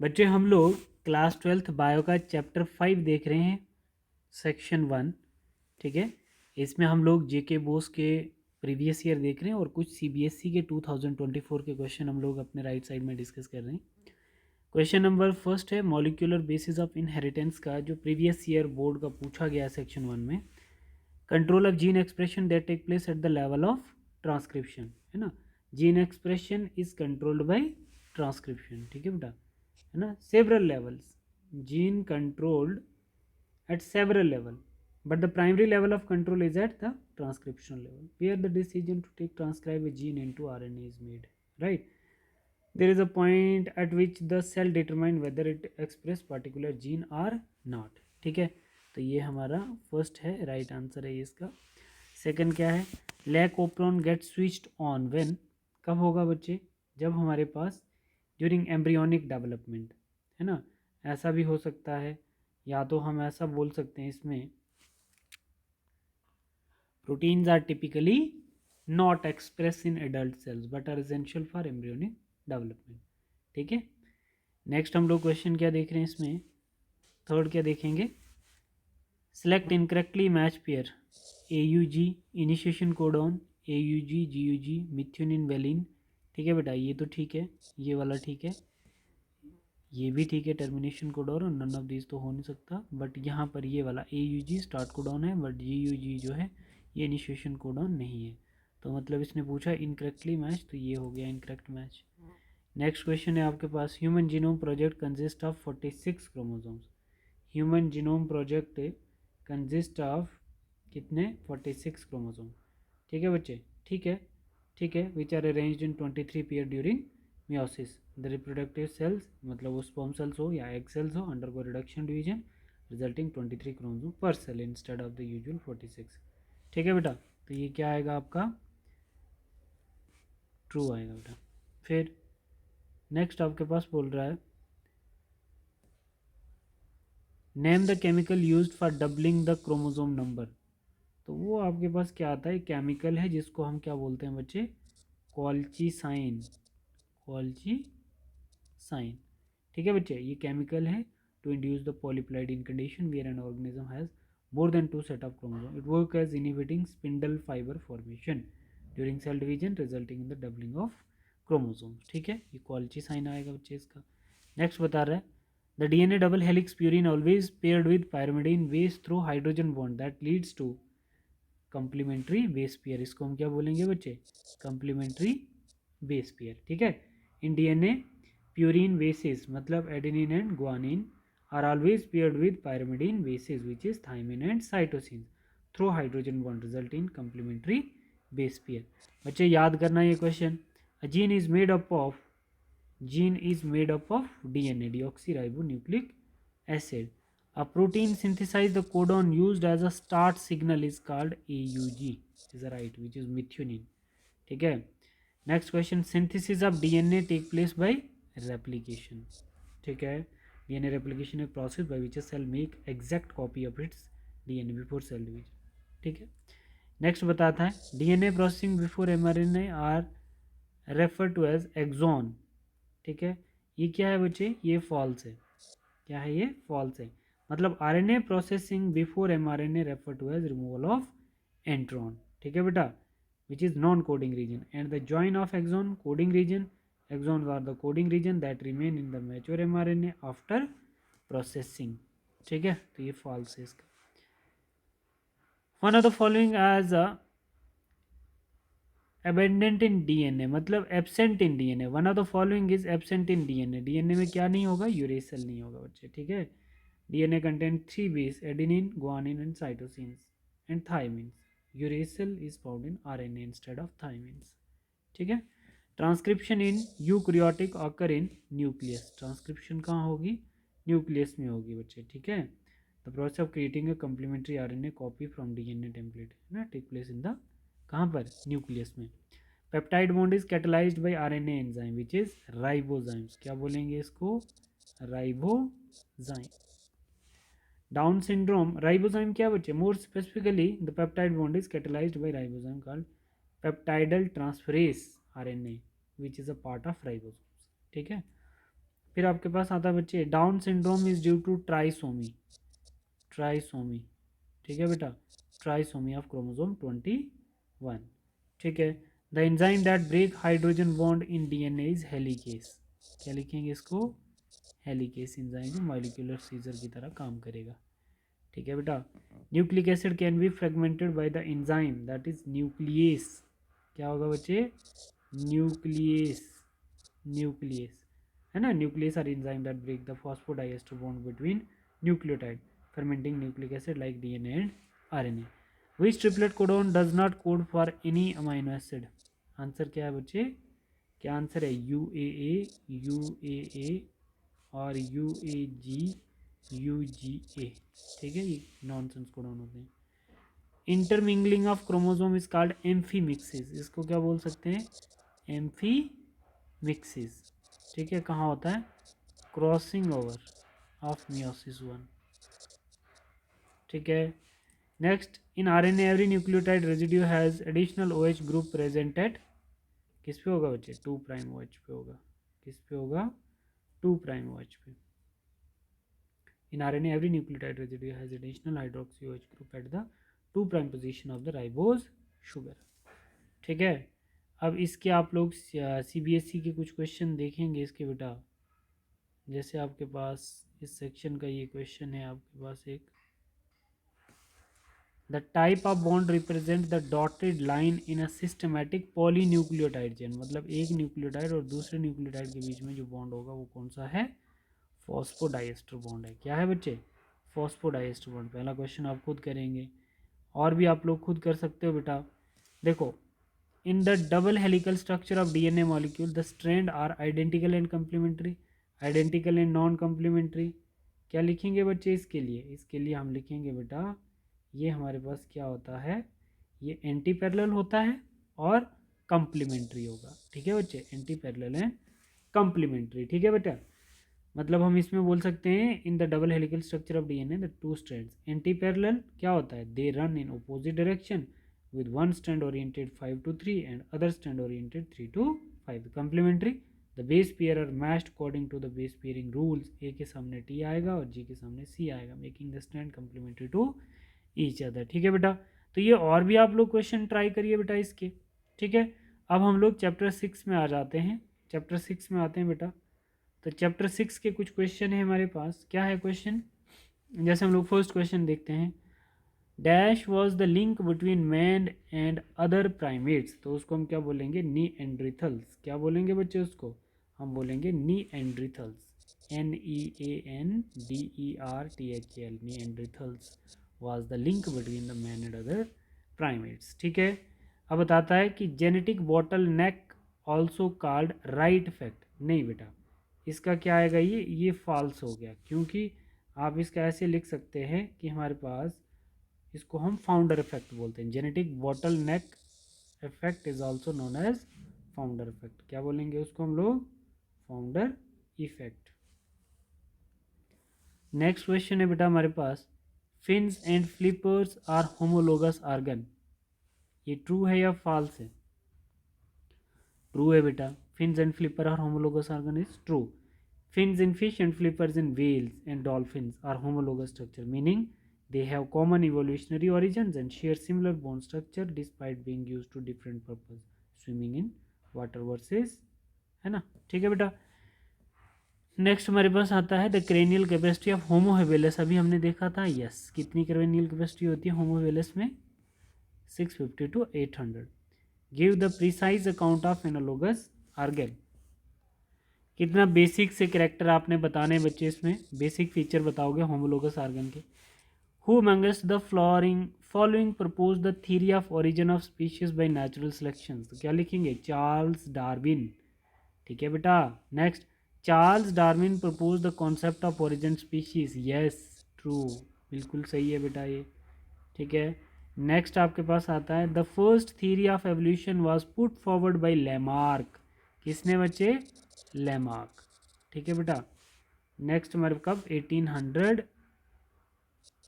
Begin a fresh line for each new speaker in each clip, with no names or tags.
बच्चे हम लोग क्लास 12th बायो का चैप्टर 5 देख रहे हैं, सेक्शन 1। ठीक है, इसमें हम लोग जेके बोस के प्रीवियस ईयर देख रहे हैं और कुछ सीबीएसई के 2024 के क्वेश्चन हम लोग अपने राइट साइड में डिस्कस कर रहे हैं। क्वेश्चन नंबर फर्स्ट है मॉलिक्यूलर बेसिस ऑफ इनहेरिटेंस का, जो प्रीवियस ईयर बोर्ड का पूछा गया सेक्शन 1 में। Control of gene expression that take place at the level of transcription, है ना। Gene expression is controlled by transcription, ठीक है बेटा, है ना। Several levels, gene controlled at several level, but the primary level of control is at the transcriptional level, where the decision to take transcribe a gene into RNA is made, right. There is a point at which the cell determine whether it express particular gene or not, ठीक है। तो ये हमारा first है, right answer है ये इसका। Second क्या है, lac operon get switched on when, कब होगा बच्चे, जब हमारे पास ड्यूरिंग एम्ब्रियोनिक डेवलपमेंट, है ना। ऐसा भी हो सकता है, या तो हम ऐसा बोल सकते हैं इसमें, proteins are typically not express in adult cells but are essential for embryonic development, ठीक है। नेक्स्ट हम लोग क्वेश्चन क्या देख रहे हैं इसमें, थर्ड क्या देखेंगे, select incorrectly match pair AUG initiation codon, AUG GUG methionine valine, ठीक है बेटा, ये तो ठीक है, ये वाला ठीक है, ये भी ठीक है, टर्मिनेशन कोडॉन, और नन ऑफ दिस तो हो नहीं सकता, बट यहाँ पर ये वाला AUG स्टार्ट कोडॉन है, बट GUG जो है ये इनिशिएशन कोडॉन नहीं है। तो मतलब इसने पूछा इनकरेक्टली मैच, तो ये हो गया इनकरेक्ट मैच। नेक्स्ट क्वेश्चन है आपके पास, human genome project consist of 46 chromosomes. Human genome project consist of कितने, 46 क्रोमोसोम, ठीक है बच्चे, ठीक है, ठीक है, which are arranged in 23 pair during meiosis. The reproductive cells, मतलब वो स्पर्म सेल्स हो या एग सेल्स हो, undergo reduction division resulting 23 chromosome per cell instead of the usual 46, ठीक है बेटा। तो ये क्या आएगा आपका, ट्रू आएगा बेटा। फिर नेक्स्ट आपके पास बोल रहा है, name the chemical used for doubling the chromosome number. तो वो आपके पास क्या आता है, केमिकल है जिसको हम क्या बोलते हैं बच्चे, कॉल्चीसाइन, कॉल्चीसाइन, ठीक है बच्चे, ये केमिकल है to induce the polyploid in condition where an organism has more than 2 set of chromosome, it work as inhibiting spindle fibre formation during cell division resulting in the doubling of chromosomes, ठीक है, ये कॉल्चीसाइन आएगा बच्चे इसका। Next बता रहा है, the DNA double helix purine always paired with pyrimidine base through hydrogen bond that leads to complementary base pair, इसको हम क्या बोलेंगे बच्चे, complementary base pair, ठीक है। in DNA purine bases मतलब adenine and guanine are always paired with pyrimidine bases which is thymine and cytosine through hydrogen bond result in complementary base pair। बच्चे याद करना ये question, a gene is made up of DNA, deoxyribonucleic acid. A protein synthesize the codon used as a start signal is called AUG, is the right, which is methionine, ठीक है। Next question, synthesis of DNA take place by replication, ठीक है। DNA replication a process by which cell make exact copy of its DNA before cell division, ठीक है। Next बताता है, DNA processing before mRNA are refer to as exon, ठीक है। ये क्या है बच्चे, ये फॉल्स है, क्या है ये, फॉल्स है, मतलब RNA processing before mRNA refer to as removal of intron, ठीक है बेटा, which is non coding region and the join of exon coding region, exons are the coding region that remain in the mature mRNA after processing, ठीक है। तो ये false है इसका। One of the following as a abundant in DNA मतलब absent in DNA, one of the following is absent in DNA, DNA में क्या नहीं होगा, यूरेसिल नहीं होगा बच्चे, ठीक है। DNA contain 3 base adenine, guanine and cytosines and thymines. Uracil is found in RNA instead of thymines, ठीक है। Transcription in eukaryotic occur in nucleus, transcription कहाँ होगी, न्यूक्लियस में होगी बच्चे, ठीक है। The process of creating a complementary RNA copy from DNA template, है ना, टेक प्लेस इन द, कहाँ पर, न्यूक्लियस में। Peptide bond is catalysed by RNA enzyme which is ribozymes, क्या बोलेंगे इसको, राइबोजाइम। डाउन सिंड्रोम, राइबोजाइम क्या बच्चे, more specifically the peptide bond is catalysed by ribozyme called peptidyl transferase RNA which is a part of ribosomes, ठीक है। फिर आपके पास आता है बच्चे down syndrome is due to trisomy, trisomy, ठीक है बेटा, ट्राइसोमी ऑफ क्रोमोसोम 21, ठीक है। The enzyme that break hydrogen bond in DNA is helicase, क्या लिखेंगे इसको, हेलिकेस एंजाइम जो मॉलिक्यूलर सीजर की तरह काम करेगा, ठीक है बेटा। Nucleic acid can be fragmented by the enzyme that is nucleus, क्या होगा बच्चे, न्यूक्लियस, न्यूक्लियस है ना, nucleus are enzyme that break the phosphodiester bond between nucleotide fermenting nucleic acid like DNA and RNA. Which triplet codon does not code for any amino acid? Answer क्या है बच्चे, क्या answer है, UAA, UAA और UAG, UGA, ठीक है, ये nonsense codon होते हैं। Intermingling of chromosome is called amphimixis, इसको क्या बोल सकते हैं, एम्फीमिक्सिस, ठीक है, कहाँ होता है, क्रॉसिंग ओवर ऑफ मियोसिस 1, ठीक है। Next in RNA every nucleotide residue has additional OH group present at, किस पे होगा बच्चे, 2' OH पे होगा, किस पे होगा, 2' OH पे। In RNA every nucleotide residue has additional hydroxy OH group at the 2' position of the ribose sugar, ठीक है। अब इसके आप लोग CBSE के कुछ क्वेश्चन देखेंगे इसके बेटा, जैसे आपके पास इस सेक्शन का ये क्वेश्चन है आपके पास एक, The type of bond represent the dotted line in a systematic polynucleotide chain, मतलब एक न्यूक्लियोटाइड और दूसरे न्यूक्लियोटाइड के बीच में जो बॉन्ड होगा वो कौन सा है, फॉस्फोडाइएस्टर बॉन्ड है, क्या है बच्चे, फॉस्फोडाइएस्टर बॉन्ड। पहला क्वेश्चन आप खुद करेंगे और भी आप लोग खुद कर सकते हो बेटा। देखो in the double helical structure of DNA molecule the strand are identical and complementary, identical and non complementary, क्या लिखेंगे बच्चे इसके लिए, इसके लिए हम लिखेंगे बेटा ये हमारे पास क्या होता है, ये एंटी पैरेलल होता है और कम्प्लीमेंट्री होगा, ठीक है बच्चे, एंटी पैरेलल एंड कम्प्लीमेंट्री, ठीक है बेटा। मतलब हम इसमें बोल सकते हैं इन the double helical structure of DNA the 2 strands anti parallel क्या होता है, they run in opposite direction with one strand oriented 5 to 3 and other strand oriented 3 to 5. Complementary, the base pair are matched according to the base pairing rules. A के सामने T आएगा और G के सामने C आएगा, making the strand complementary to each other, ठीक है बेटा। तो ये और भी आप लोग क्वेश्चन ट्राई करिए बेटा इसके, ठीक है। अब हम लोग चैप्टर 6 में आ जाते हैं, चैप्टर 6 में आते हैं बेटा। तो चैप्टर 6 के कुछ क्वेश्चन है हमारे पास, क्या है क्वेश्चन, जैसे हम लोग फर्स्ट क्वेश्चन देखते हैं, dash was the link between man and other primates, तो उसको हम क्या बोलेंगे, नीएंड्रीथल्स, क्या बोलेंगे बच्चे उसको, हम बोलेंगे Neanderthals, NEANDERTHAL, Neanderthals was the link between the man and other primates, ठीक है। अब बताता है कि जेनेटिक बॉटल नेक ऑल्सो कॉल्ड राइट इफेक्ट, नहीं बेटा इसका क्या आएगा, ये फॉल्स हो गया, क्योंकि आप इसका ऐसे लिख सकते हैं कि हमारे पास इसको हम फाउंडर इफेक्ट बोलते हैं, genetic bottle neck effect is also known as founder effect, क्या बोलेंगे उसको हम लोग, फाउंडर इफेक्ट। नेक्स्ट क्वेश्चन है बेटा हमारे पास, fins and flippers are homologous organ, ये ट्रू है या फॉल्स है, ट्रू है बेटा, fins and flipper are homologous organ is true. Fins in fish and flippers in whales and dolphins are homologous structure, meaning they have common evolutionary origins and share similar bone structure despite being used to different purpose. Swimming in water versus, है ना, ठीक है बेटा। Next हमारे पास आता है the cranial capacity of होमो हेबिलस, अभी हमने देखा था, यस कितनी क्रेनियल कैपेसिटी होती है होमो हेबिलस में, 650 to 800। Give the precise account of analogous organ, कितना बेसिक से कैरेक्टर आपने बताने बच्चे, इसमें बेसिक फीचर बताओगे होमोलोगस ऑर्गन के। Who amongst the following propose the theory of origin of species by natural selection, तो क्या लिखेंगे, चार्ल्स डार्विन, ठीक है बेटा। Next, Charles Darwin propose the concept of origin species, yes true, बिल्कुल सही है बेटा ये, ठीक है। नेक्स्ट आपके पास आता है the first theory of evolution was put forward bye Lamarck, किसने बच्चे, लेमार्क, ठीक है बेटा। नेक्स्ट हमारे कब,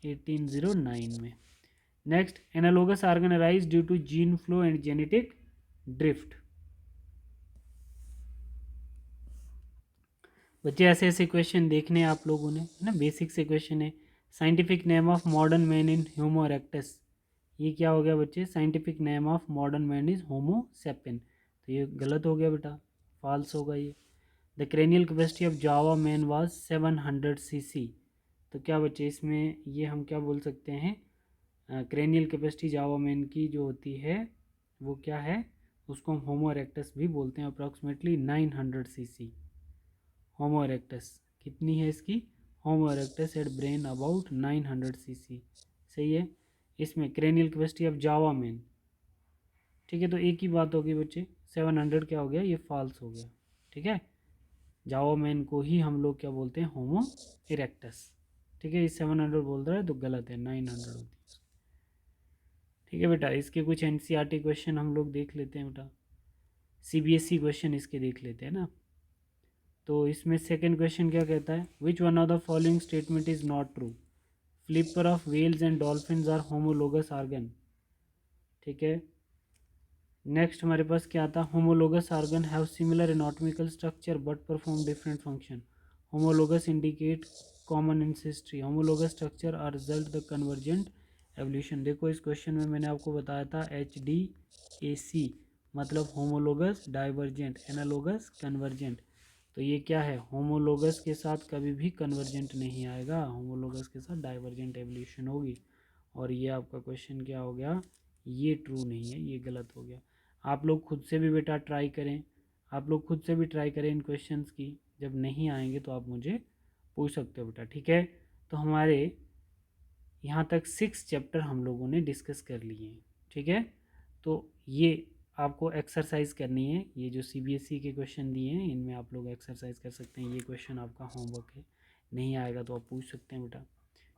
1809 में। Next, analogous organ arise due to gene flow and genetic drift, बच्चे ऐसे ऐसे क्वेश्चन देखने हैं आप लोगों ने, है ना, बेसिक से क्वेश्चन है। Scientific name of modern man in homo erectus, ये क्या हो गया बच्चे, scientific name of modern man is homo sapien, तो ये गलत हो गया बेटा, फॉल्स होगा ये। The cranial capacity of Java man was 700 CC, तो क्या बच्चे इसमें ये हम क्या बोल सकते हैं, क्रेनियल कैपेसिटी जावा मैन की जो होती है वो क्या है, उसको हम होमो इरेक्टस भी बोलते हैं, अप्रॉक्सीमेटली 900 सीसी। होमो इरेक्टस कितनी है इसकी, Homo erectus ate brain about 900 CC, सही है। इसमें cranial capacity of Java man, ठीक है, तो एक ही बात होगी बच्चे, 700 क्या हो गया, ये फॉल्स हो गया, ठीक है। जावा मैन को ही हम लोग क्या बोलते हैं, होमो इरेक्टस, ठीक है। ये 700 बोल रहा है तो गलत है, 900 होती है, ठीक है बेटा। इसके कुछ एनसीईआरटी क्वेश्चन हम लोग देख लेते हैं बेटा, सीबीएसई क्वेश्चन इसके देख लेते हैं ना। तो इसमें सेकंड क्वेश्चन क्या कहता है, which one of the following statement is not true, flipper of whales and dolphin are homologous organ, ठीक है। नेक्स्ट हमारे पास क्या आता है, homologous organ have similar anatomical structure but perform different function, homologous indicate common ancestry, homologous structure are result the convergent evolution. देखो इस question में मैंने आपको बताया था HDAC मतलब होमोलोगस डाइवर्जेंट, एनालोगस कन्वर्जेंट, तो ये क्या है, होमोलोगस के साथ कभी भी कन्वर्जेंट नहीं आएगा, होमोलोगस के साथ डाइवर्जेंट एवोल्यूशन होगी। और ये आपका क्वेश्चन क्या हो गया, ये ट्रू नहीं है, ये गलत हो गया। आप लोग खुद से भी बेटा ट्राई करें, आप लोग खुद से भी ट्राई करें इन क्वेश्चंस की, जब नहीं आएंगे तो आप मुझे पूछ सकते हो बेटा, ठीक है। तो हमारे यहाँ तक 6 चैप्टर हम लोगों ने डिस्कस कर लिए हैं, ठीक है। तो ये आपको एक्सरसाइज करनी है, ये जो सीबीएसई के क्वेश्चन दिए हैं इनमें आप लोग एक्सरसाइज कर सकते हैं, ये क्वेश्चन आपका होमवर्क है, नहीं आएगा तो आप पूछ सकते हैं बेटा,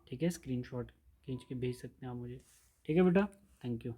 ठीक है। स्क्रीनशॉट खींच के भेज सकते हैं आप मुझे, ठीक है बेटा, थैंक यू।